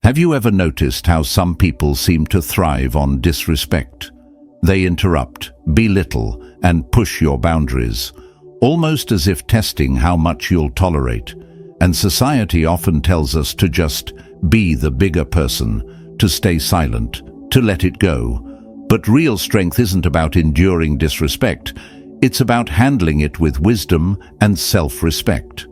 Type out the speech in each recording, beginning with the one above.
Have you ever noticed how some people seem to thrive on disrespect? They interrupt, belittle, and push your boundaries, almost as if testing how much you'll tolerate. And society often tells us to just be the bigger person, to stay silent, to let it go. But real strength isn't about enduring disrespect. It's about handling it with wisdom and self-respect.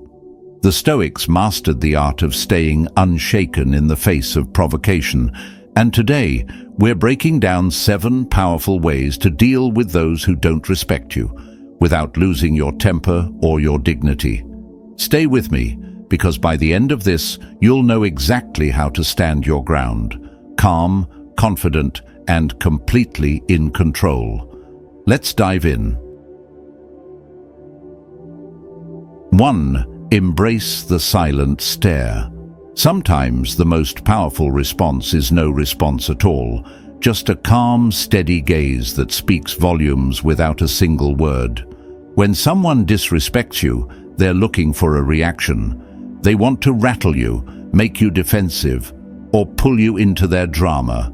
The Stoics mastered the art of staying unshaken in the face of provocation, and today we're breaking down 7 powerful ways to deal with those who don't respect you, without losing your temper or your dignity. Stay with me, because by the end of this, you'll know exactly how to stand your ground, calm, confident, and completely in control. Let's dive in. 1. Embrace the silent stare. Sometimes the most powerful response is no response at all, just a calm, steady gaze that speaks volumes without a single word. When someone disrespects you, they're looking for a reaction. They want to rattle you, make you defensive, or pull you into their drama.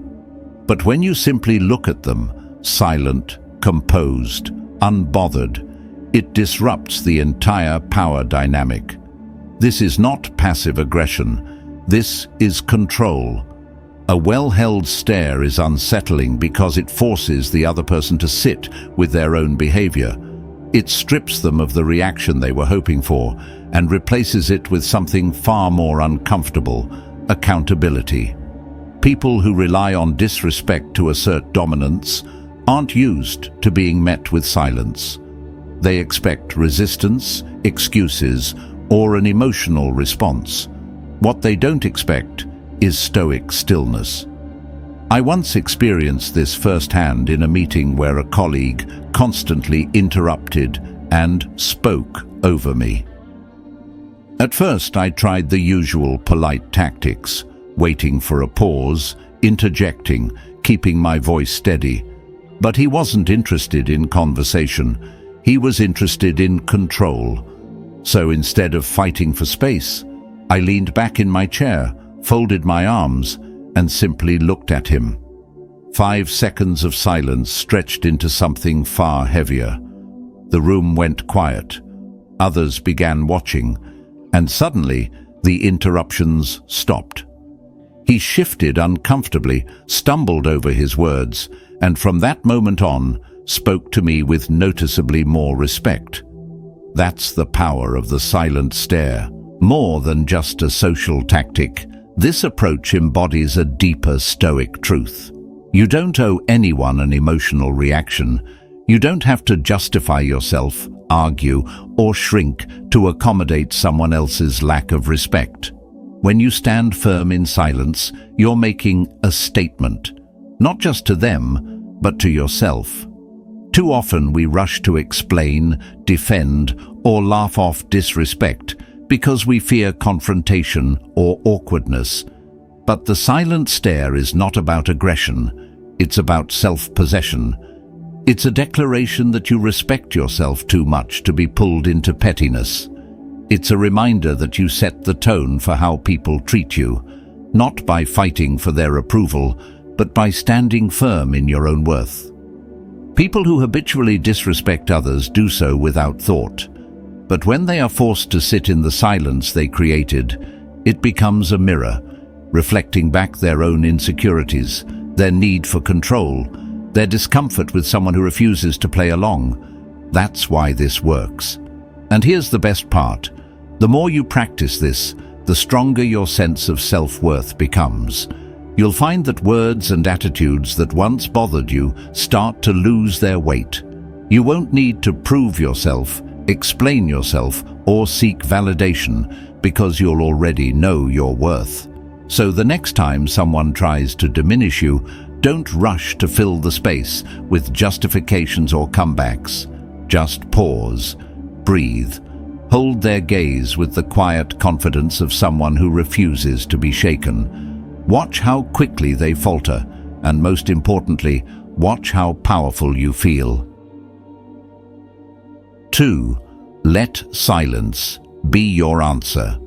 But when you simply look at them, silent, composed, unbothered, it disrupts the entire power dynamic. This is not passive aggression. This is control. A well-held stare is unsettling because it forces the other person to sit with their own behavior. It strips them of the reaction they were hoping for and replaces it with something far more uncomfortable: accountability. People who rely on disrespect to assert dominance aren't used to being met with silence. They expect resistance, excuses, or an emotional response. What they don't expect is stoic stillness. I once experienced this firsthand in a meeting where a colleague constantly interrupted and spoke over me. At first, I tried the usual polite tactics, waiting for a pause, interjecting, keeping my voice steady. But he wasn't interested in conversation. He was interested in control. So instead of fighting for space, I leaned back in my chair, folded my arms, and simply looked at him. 5 seconds of silence stretched into something far heavier. The room went quiet. Others began watching, and suddenly the interruptions stopped. He shifted uncomfortably, stumbled over his words, and from that moment on, spoke to me with noticeably more respect. That's the power of the silent stare. More than just a social tactic, this approach embodies a deeper Stoic truth. You don't owe anyone an emotional reaction. You don't have to justify yourself, argue, or shrink to accommodate someone else's lack of respect. When you stand firm in silence, you're making a statement, not just to them, but to yourself. Too often we rush to explain, defend, or laugh off disrespect because we fear confrontation or awkwardness. But the silent stare is not about aggression, it's about self-possession. It's a declaration that you respect yourself too much to be pulled into pettiness. It's a reminder that you set the tone for how people treat you, not by fighting for their approval, but by standing firm in your own worth. People who habitually disrespect others do so without thought. But when they are forced to sit in the silence they created, it becomes a mirror, reflecting back their own insecurities, their need for control, their discomfort with someone who refuses to play along. That's why this works. And here's the best part. The more you practice this, the stronger your sense of self-worth becomes. You'll find that words and attitudes that once bothered you start to lose their weight. You won't need to prove yourself, explain yourself, or seek validation because you'll already know your worth. So the next time someone tries to diminish you, don't rush to fill the space with justifications or comebacks. Just pause, breathe, hold their gaze with the quiet confidence of someone who refuses to be shaken. Watch how quickly they falter, and most importantly, watch how powerful you feel. 2. Let silence be your answer.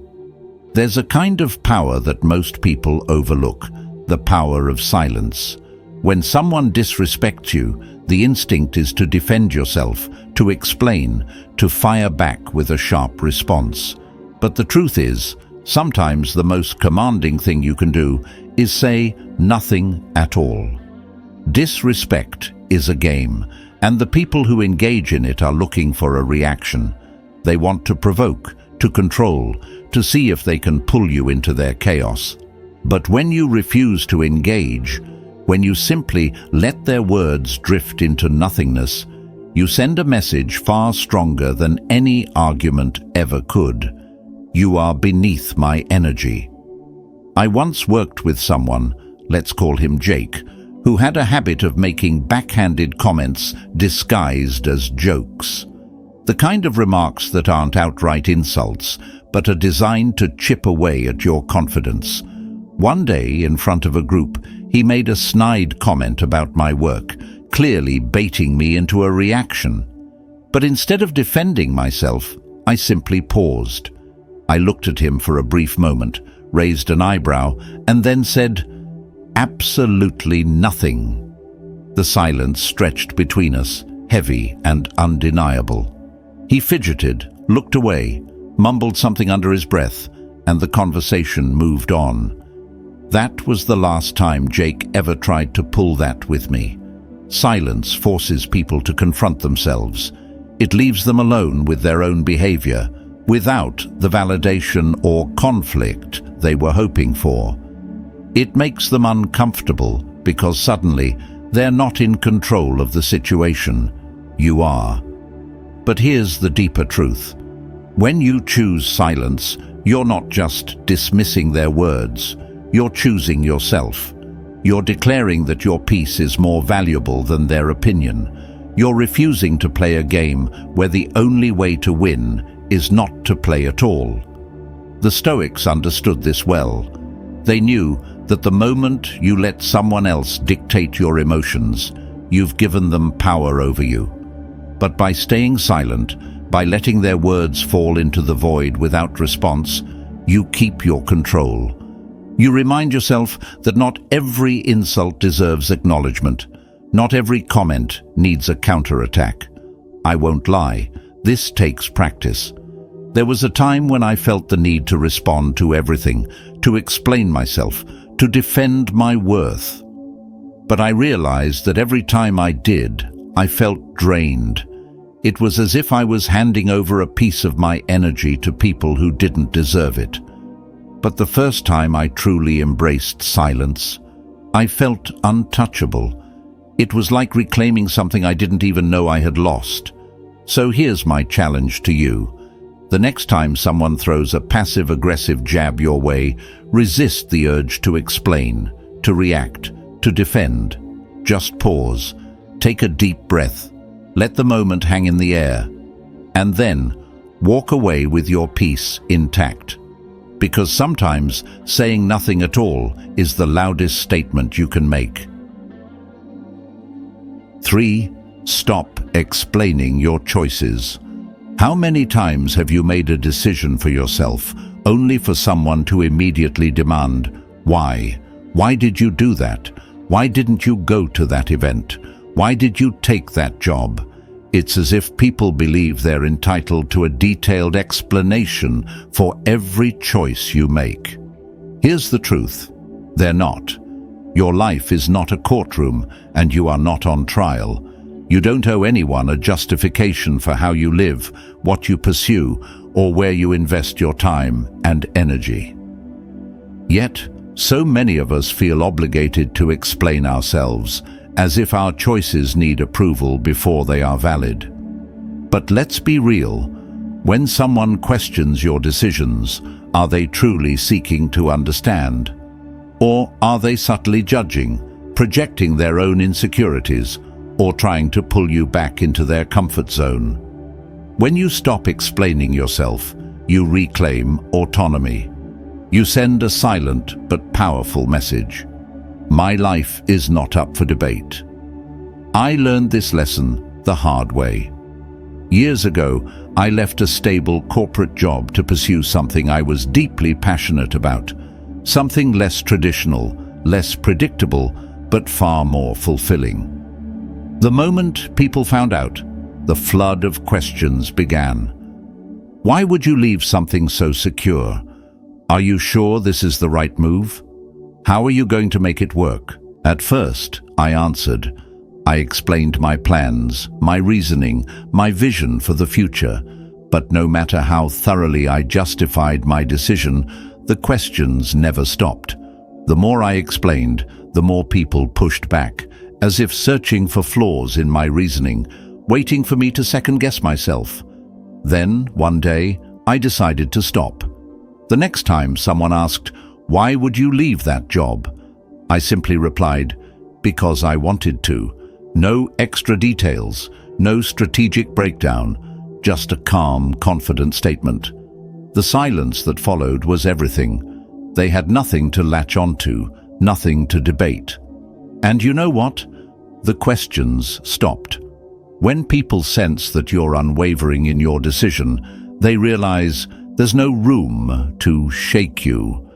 There's a kind of power that most people overlook, the power of silence. When someone disrespects you, the instinct is to defend yourself, to explain, to fire back with a sharp response. But the truth is, sometimes the most commanding thing you can do is say nothing at all. Disrespect is a game, and the people who engage in it are looking for a reaction. They want to provoke, to control, to see if they can pull you into their chaos. But when you refuse to engage, when you simply let their words drift into nothingness, you send a message far stronger than any argument ever could. You are beneath my energy. I once worked with someone, let's call him Jake, who had a habit of making backhanded comments disguised as jokes. The kind of remarks that aren't outright insults, but are designed to chip away at your confidence. One day, in front of a group, he made a snide comment about my work, clearly baiting me into a reaction. But instead of defending myself, I simply paused. I looked at him for a brief moment, raised an eyebrow, and then said, "Absolutely nothing." The silence stretched between us, heavy and undeniable. He fidgeted, looked away, mumbled something under his breath, and the conversation moved on. That was the last time Jake ever tried to pull that with me. Silence forces people to confront themselves. It leaves them alone with their own behavior, without the validation or conflict they were hoping for. It makes them uncomfortable because suddenly they're not in control of the situation. You are. But here's the deeper truth. When you choose silence, you're not just dismissing their words. You're choosing yourself. You're declaring that your peace is more valuable than their opinion. You're refusing to play a game where the only way to win is not to play at all. The Stoics understood this well. They knew that the moment you let someone else dictate your emotions, you've given them power over you. But by staying silent, by letting their words fall into the void without response, you keep your control. You remind yourself that not every insult deserves acknowledgement. Not every comment needs a counterattack. I won't lie, this takes practice. There was a time when I felt the need to respond to everything, to explain myself, to defend my worth. But I realized that every time I did, I felt drained. It was as if I was handing over a piece of my energy to people who didn't deserve it. But the first time I truly embraced silence, I felt untouchable. It was like reclaiming something I didn't even know I had lost. So here's my challenge to you. The next time someone throws a passive-aggressive jab your way, resist the urge to explain, to react, to defend. Just pause. Take a deep breath. Let the moment hang in the air. And then walk away with your peace intact. Because sometimes saying nothing at all is the loudest statement you can make. 3. Stop explaining your choices. How many times have you made a decision for yourself, only for someone to immediately demand, "Why? Why did you do that? Why didn't you go to that event? Why did you take that job?" It's as if people believe they're entitled to a detailed explanation for every choice you make. Here's the truth. They're not. Your life is not a courtroom, and you are not on trial. You don't owe anyone a justification for how you live, what you pursue, or where you invest your time and energy. Yet, so many of us feel obligated to explain ourselves, as if our choices need approval before they are valid. But let's be real. When someone questions your decisions, are they truly seeking to understand? Or are they subtly judging, projecting their own insecurities, or trying to pull you back into their comfort zone? When you stop explaining yourself, you reclaim autonomy. You send a silent but powerful message. My life is not up for debate. I learned this lesson the hard way. Years ago, I left a stable corporate job to pursue something I was deeply passionate about. Something less traditional, less predictable, but far more fulfilling. The moment people found out, the flood of questions began. Why would you leave something so secure? Are you sure this is the right move? How are you going to make it work? At first, I answered. I explained my plans, my reasoning, my vision for the future. But no matter how thoroughly I justified my decision, the questions never stopped. The more I explained, the more people pushed back, as if searching for flaws in my reasoning, waiting for me to second-guess myself. Then, one day, I decided to stop. The next time someone asked, "Why would you leave that job?" I simply replied, "Because I wanted to." No extra details, no strategic breakdown, just a calm, confident statement. The silence that followed was everything. They had nothing to latch onto, nothing to debate. And you know what? The questions stopped. When people sense that you're unwavering in your decision, they realize there's no room to shake you.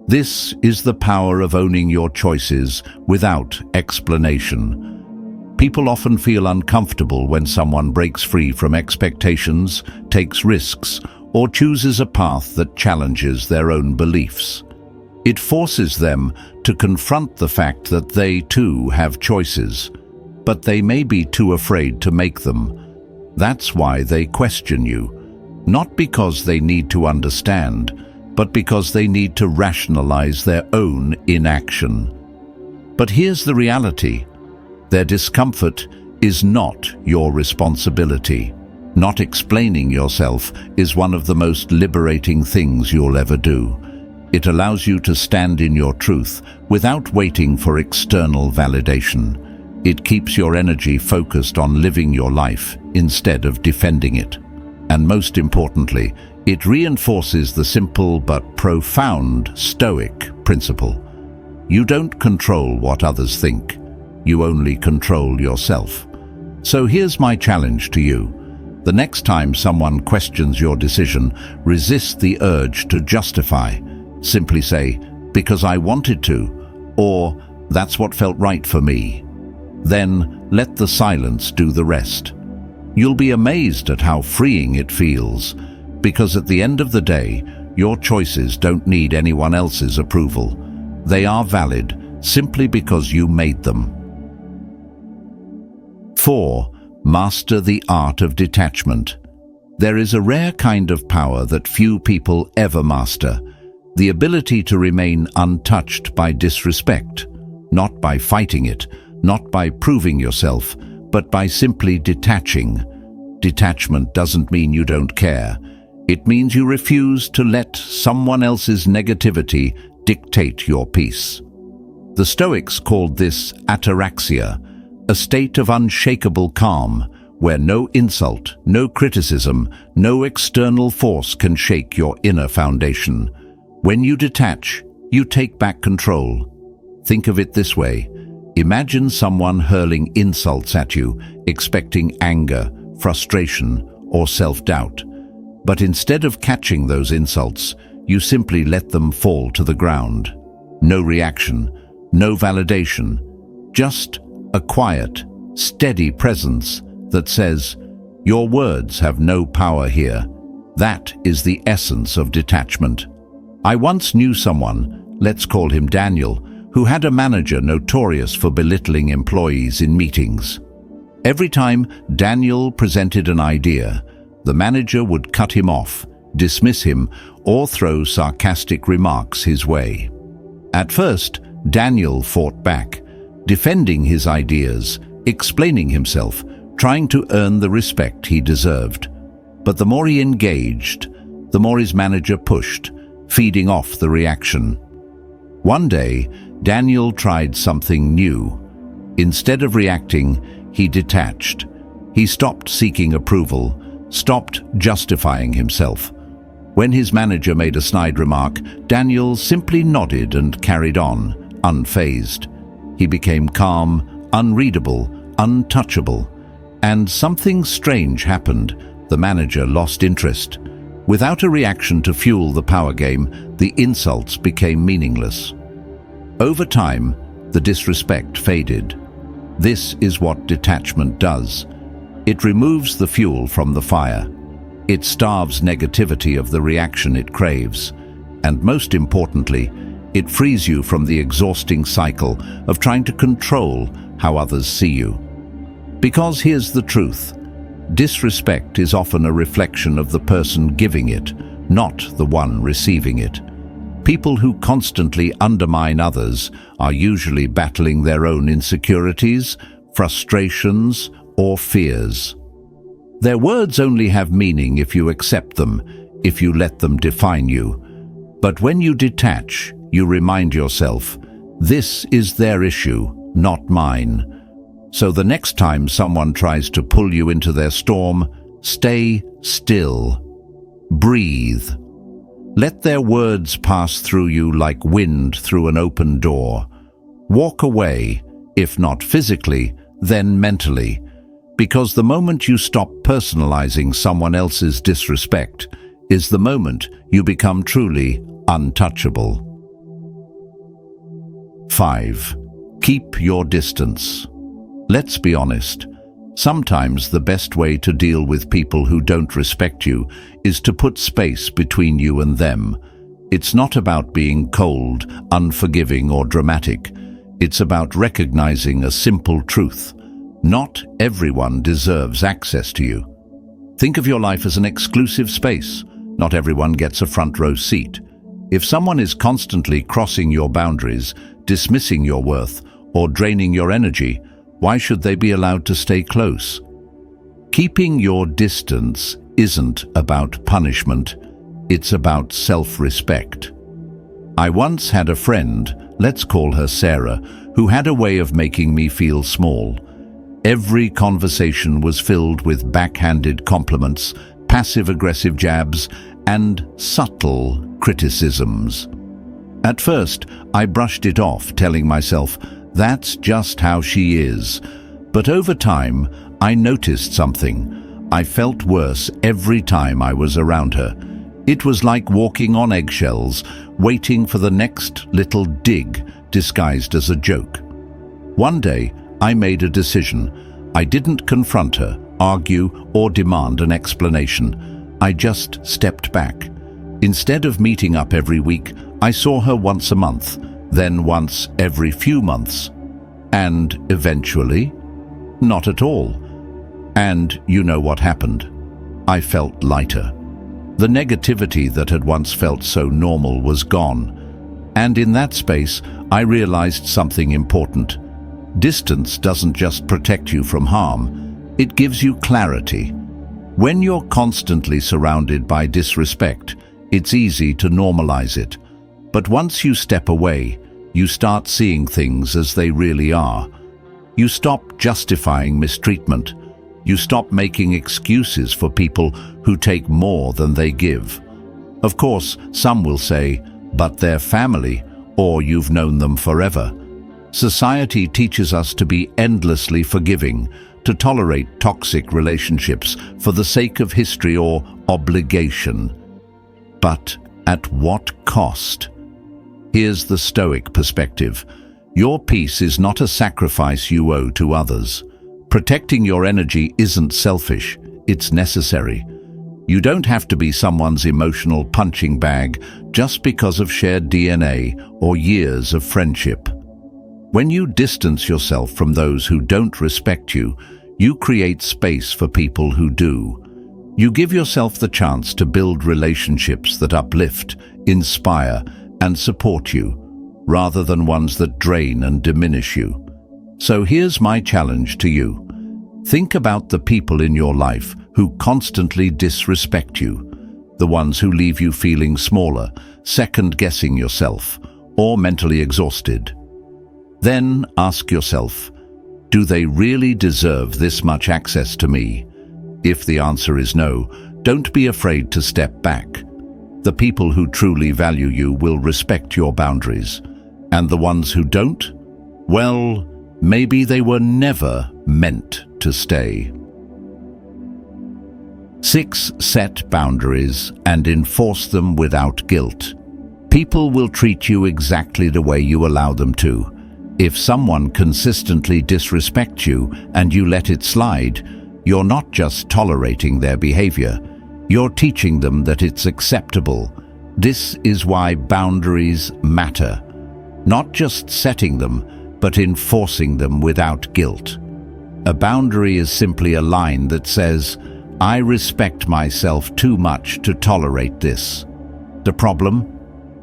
This is the power of owning your choices without explanation. People often feel uncomfortable when someone breaks free from expectations, takes risks, or chooses a path that challenges their own beliefs. It forces them to confront the fact that they too have choices, but they may be too afraid to make them. That's why they question you, not because they need to understand, but because they need to rationalize their own inaction. But here's the reality. Their discomfort is not your responsibility. Not explaining yourself is one of the most liberating things you'll ever do. It allows you to stand in your truth without waiting for external validation. It keeps your energy focused on living your life instead of defending it. And most importantly, it reinforces the simple but profound Stoic principle. You don't control what others think. You only control yourself. So here's my challenge to you. The next time someone questions your decision, resist the urge to justify. Simply say, "Because I wanted to," or "That's what felt right for me." Then let the silence do the rest. You'll be amazed at how freeing it feels, because at the end of the day, your choices don't need anyone else's approval. They are valid simply because you made them. 4. Master the art of detachment. There is a rare kind of power that few people ever master, the ability to remain untouched by disrespect, not by fighting it, not by proving yourself, but by simply detaching. Detachment doesn't mean you don't care. It means you refuse to let someone else's negativity dictate your peace. The Stoics called this ataraxia, a state of unshakable calm, where no insult, no criticism, no external force can shake your inner foundation. When you detach, you take back control. Think of it this way. Imagine someone hurling insults at you, expecting anger, frustration, or self-doubt. But instead of catching those insults, you simply let them fall to the ground. No reaction, no validation, just a quiet, steady presence that says, "Your words have no power here." That is the essence of detachment. I once knew someone, let's call him Daniel, who had a manager notorious for belittling employees in meetings. Every time Daniel presented an idea, the manager would cut him off, dismiss him, or throw sarcastic remarks his way. At first, Daniel fought back, defending his ideas, explaining himself, trying to earn the respect he deserved. But the more he engaged, the more his manager pushed, feeding off the reaction. One day, Daniel tried something new. Instead of reacting, he detached. He stopped seeking approval, stopped justifying himself. When his manager made a snide remark, Daniel simply nodded and carried on, unfazed. He became calm, unreadable, untouchable. And something strange happened. The manager lost interest. Without a reaction to fuel the power game, the insults became meaningless. Over time, the disrespect faded. This is what detachment does. It removes the fuel from the fire. It starves negativity of the reaction it craves. And most importantly, it frees you from the exhausting cycle of trying to control how others see you. Because here's the truth. Disrespect is often a reflection of the person giving it, not the one receiving it. People who constantly undermine others are usually battling their own insecurities, frustrations, or fears. Their words only have meaning if you accept them, if you let them define you. But when you detach, you remind yourself, this is their issue, not mine. So the next time someone tries to pull you into their storm, stay still. Breathe. Let their words pass through you like wind through an open door. Walk away, if not physically, then mentally. Because the moment you stop personalizing someone else's disrespect is the moment you become truly untouchable. 5. Keep your distance. Let's be honest. Sometimes the best way to deal with people who don't respect you is to put space between you and them. It's not about being cold, unforgiving, or dramatic. It's about recognizing a simple truth. Not everyone deserves access to you. Think of your life as an exclusive space. Not everyone gets a front row seat. If someone is constantly crossing your boundaries, dismissing your worth, or draining your energy, why should they be allowed to stay close? Keeping your distance isn't about punishment. It's about self-respect. I once had a friend, let's call her Sarah, who had a way of making me feel small. Every conversation was filled with backhanded compliments, passive-aggressive jabs, and subtle criticisms. At first, I brushed it off, telling myself, that's just how she is. But over time, I noticed something. I felt worse every time I was around her. It was like walking on eggshells, waiting for the next little dig disguised as a joke. One day, I made a decision. I didn't confront her, argue, or demand an explanation. I just stepped back. Instead of meeting up every week, I saw her once a month, then once every few months. And eventually, not at all. And you know what happened? I felt lighter. The negativity that had once felt so normal was gone. And in that space, I realized something important. Distance doesn't just protect you from harm, it gives you clarity. When you're constantly surrounded by disrespect, it's easy to normalize it. But once you step away, you start seeing things as they really are. You stop justifying mistreatment. You stop making excuses for people who take more than they give. Of course, some will say, but they're family, or you've known them forever. Society teaches us to be endlessly forgiving, to tolerate toxic relationships for the sake of history or obligation. But at what cost? Here's the Stoic perspective. Your peace is not a sacrifice you owe to others. Protecting your energy isn't selfish, it's necessary. You don't have to be someone's emotional punching bag just because of shared DNA or years of friendship. When you distance yourself from those who don't respect you, you create space for people who do. You give yourself the chance to build relationships that uplift, inspire, and support you, rather than ones that drain and diminish you. So here's my challenge to you. Think about the people in your life who constantly disrespect you, the ones who leave you feeling smaller, second-guessing yourself, or mentally exhausted. Then ask yourself, do they really deserve this much access to me? If the answer is no, don't be afraid to step back. The people who truly value you will respect your boundaries. And the ones who don't? Well, maybe they were never meant to stay. 6. Set boundaries and enforce them without guilt. People will treat you exactly the way you allow them to. If someone consistently disrespects you and you let it slide, you're not just tolerating their behavior, you're teaching them that it's acceptable. This is why boundaries matter. Not just setting them, but enforcing them without guilt. A boundary is simply a line that says, I respect myself too much to tolerate this. The problem?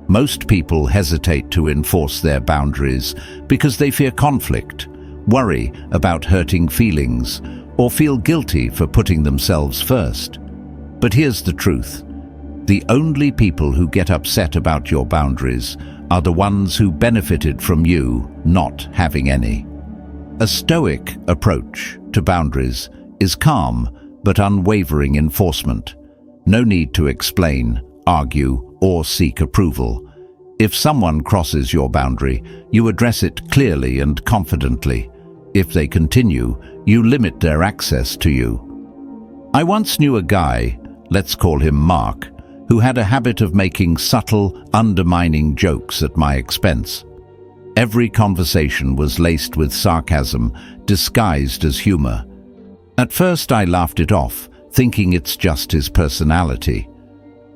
Most people hesitate to enforce their boundaries because they fear conflict, worry about hurting feelings, or feel guilty for putting themselves first. But here's the truth. The only people who get upset about your boundaries are the ones who benefited from you not having any. A Stoic approach to boundaries is calm but unwavering enforcement. No need to explain, argue, or seek approval. If someone crosses your boundary, you address it clearly and confidently. If they continue, you limit their access to you. I once knew a guy, let's call him Mark, who had a habit of making subtle, undermining jokes at my expense. Every conversation was laced with sarcasm, disguised as humor. At first I laughed it off, thinking it's just his personality.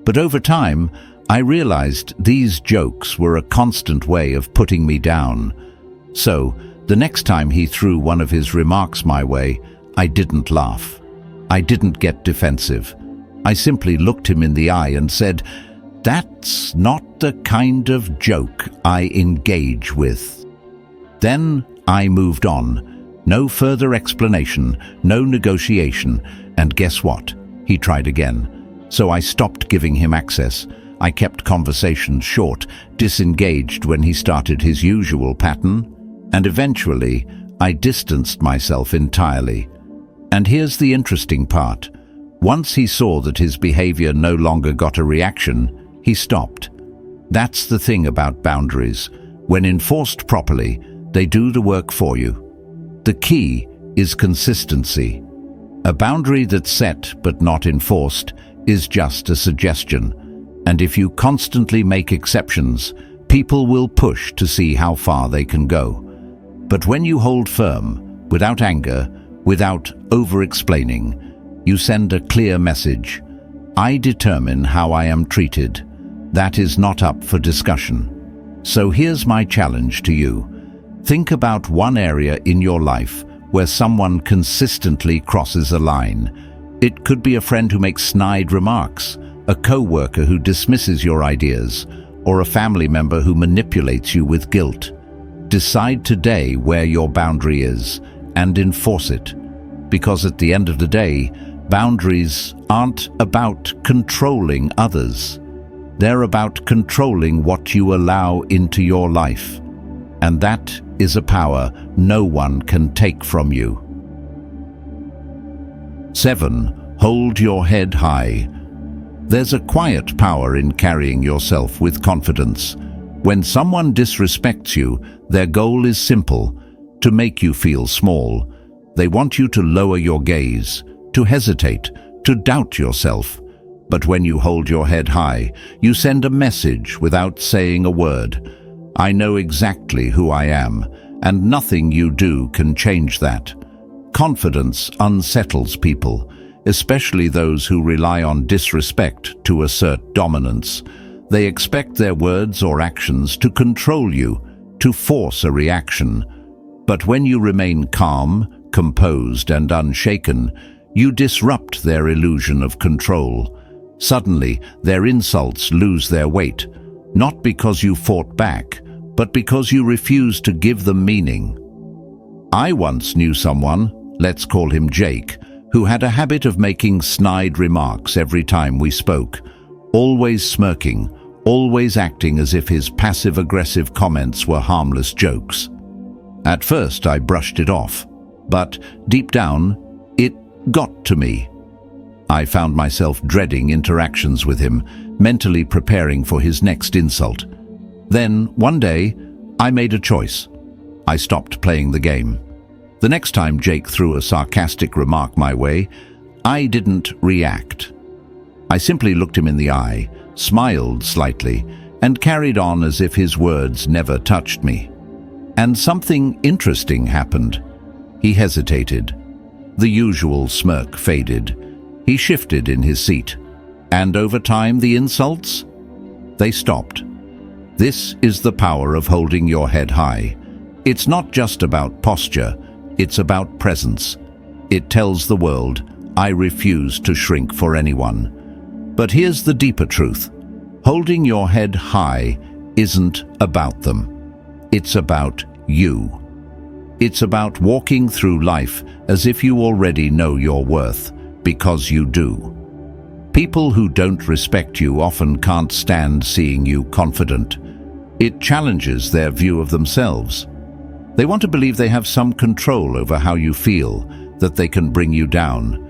But over time, I realized these jokes were a constant way of putting me down. So, the next time he threw one of his remarks my way, I didn't laugh. I didn't get defensive. I simply looked him in the eye and said, "That's not the kind of joke I engage with." Then I moved on. No further explanation, no negotiation, and guess what? He tried again. So I stopped giving him access. I kept conversations short, disengaged when he started his usual pattern, and eventually I distanced myself entirely. And here's the interesting part. Once he saw that his behavior no longer got a reaction, he stopped. That's the thing about boundaries. When enforced properly, they do the work for you. The key is consistency. A boundary that's set but not enforced is just a suggestion. And if you constantly make exceptions, people will push to see how far they can go. But when you hold firm, without anger, without over-explaining, you send a clear message. I determine how I am treated. That is not up for discussion. So here's my challenge to you. Think about one area in your life where someone consistently crosses a line. It could be a friend who makes snide remarks, a co-worker who dismisses your ideas, or a family member who manipulates you with guilt. Decide today where your boundary is and enforce it. Because at the end of the day, boundaries aren't about controlling others. They're about controlling what you allow into your life. And that is a power no one can take from you. 7. Hold your head high. There's a quiet power in carrying yourself with confidence. When someone disrespects you, their goal is simple: to make you feel small. They want you to lower your gaze, to hesitate, to doubt yourself. But when you hold your head high, you send a message without saying a word. I know exactly who I am, and nothing you do can change that. Confidence unsettles people, especially those who rely on disrespect to assert dominance. They expect their words or actions to control you, to force a reaction. But when you remain calm, composed, and unshaken, you disrupt their illusion of control. Suddenly, their insults lose their weight, not because you fought back, but because you refuse to give them meaning. I once knew someone, let's call him Jake, who had a habit of making snide remarks every time we spoke, always smirking, always acting as if his passive-aggressive comments were harmless jokes. At first I brushed it off, but deep down, it got to me. I found myself dreading interactions with him, mentally preparing for his next insult. Then, one day, I made a choice. I stopped playing the game. The next time Jake threw a sarcastic remark my way, I didn't react. I simply looked him in the eye, smiled slightly, and carried on as if his words never touched me. And something interesting happened. He hesitated. The usual smirk faded. He shifted in his seat. And over time, the insults? They stopped. This is the power of holding your head high. It's not just about posture, it's about presence. It tells the world, I refuse to shrink for anyone. But here's the deeper truth. Holding your head high isn't about them. It's about you. It's about walking through life as if you already know your worth, because you do. People who don't respect you often can't stand seeing you confident. It challenges their view of themselves. They want to believe they have some control over how you feel, that they can bring you down.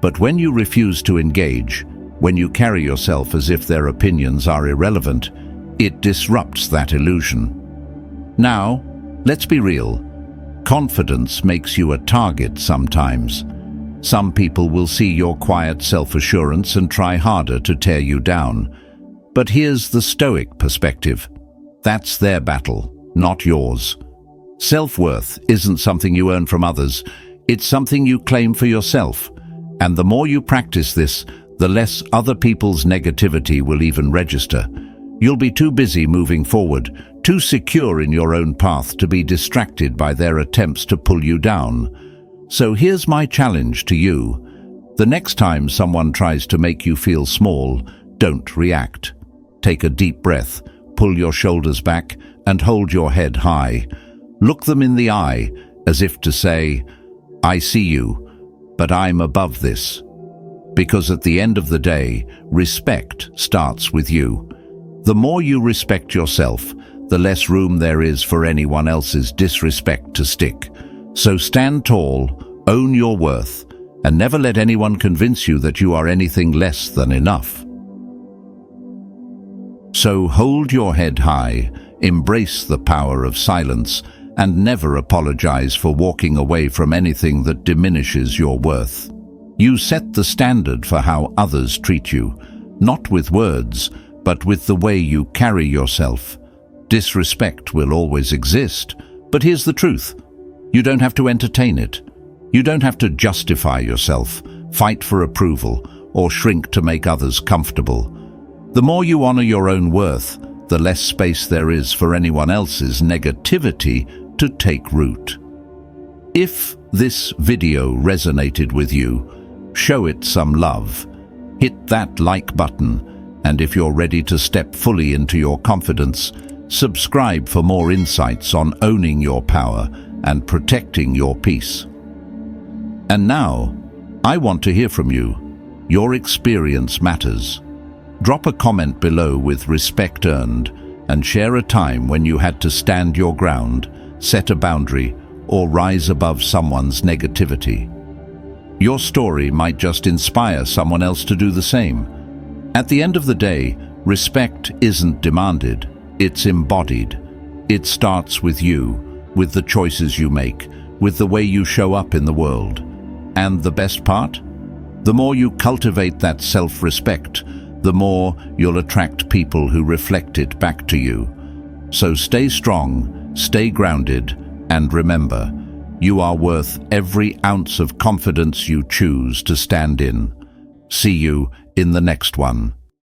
But when you refuse to engage, when you carry yourself as if their opinions are irrelevant, it disrupts that illusion. Now, let's be real. Confidence makes you a target sometimes. Some people will see your quiet self-assurance and try harder to tear you down. But here's the Stoic perspective. That's their battle, not yours. Self-worth isn't something you earn from others. It's something you claim for yourself. And the more you practice this, the less other people's negativity will even register. You'll be too busy moving forward, too secure in your own path to be distracted by their attempts to pull you down. So here's my challenge to you. The next time someone tries to make you feel small, don't react. Take a deep breath, pull your shoulders back, and hold your head high. Look them in the eye, as if to say, I see you, but I'm above this. Because at the end of the day, respect starts with you. The more you respect yourself, the less room there is for anyone else's disrespect to stick. So stand tall, own your worth, and never let anyone convince you that you are anything less than enough. So hold your head high, embrace the power of silence, and never apologize for walking away from anything that diminishes your worth. You set the standard for how others treat you, not with words, but with the way you carry yourself. Disrespect will always exist, but here's the truth. You don't have to entertain it. You don't have to justify yourself, fight for approval, or shrink to make others comfortable. The more you honor your own worth, the less space there is for anyone else's negativity to take root. If this video resonated with you, show it some love. Hit that like button, and if you're ready to step fully into your confidence, subscribe for more insights on owning your power and protecting your peace. And now, I want to hear from you. Your experience matters. Drop a comment below with respect earned and share a time when you had to stand your ground, set a boundary, or rise above someone's negativity. Your story might just inspire someone else to do the same. At the end of the day, respect isn't demanded, it's embodied. It starts with you, with the choices you make, with the way you show up in the world. And the best part? The more you cultivate that self-respect, the more you'll attract people who reflect it back to you. So stay strong, stay grounded, and remember, you are worth every ounce of confidence you choose to stand in. See you in the next one.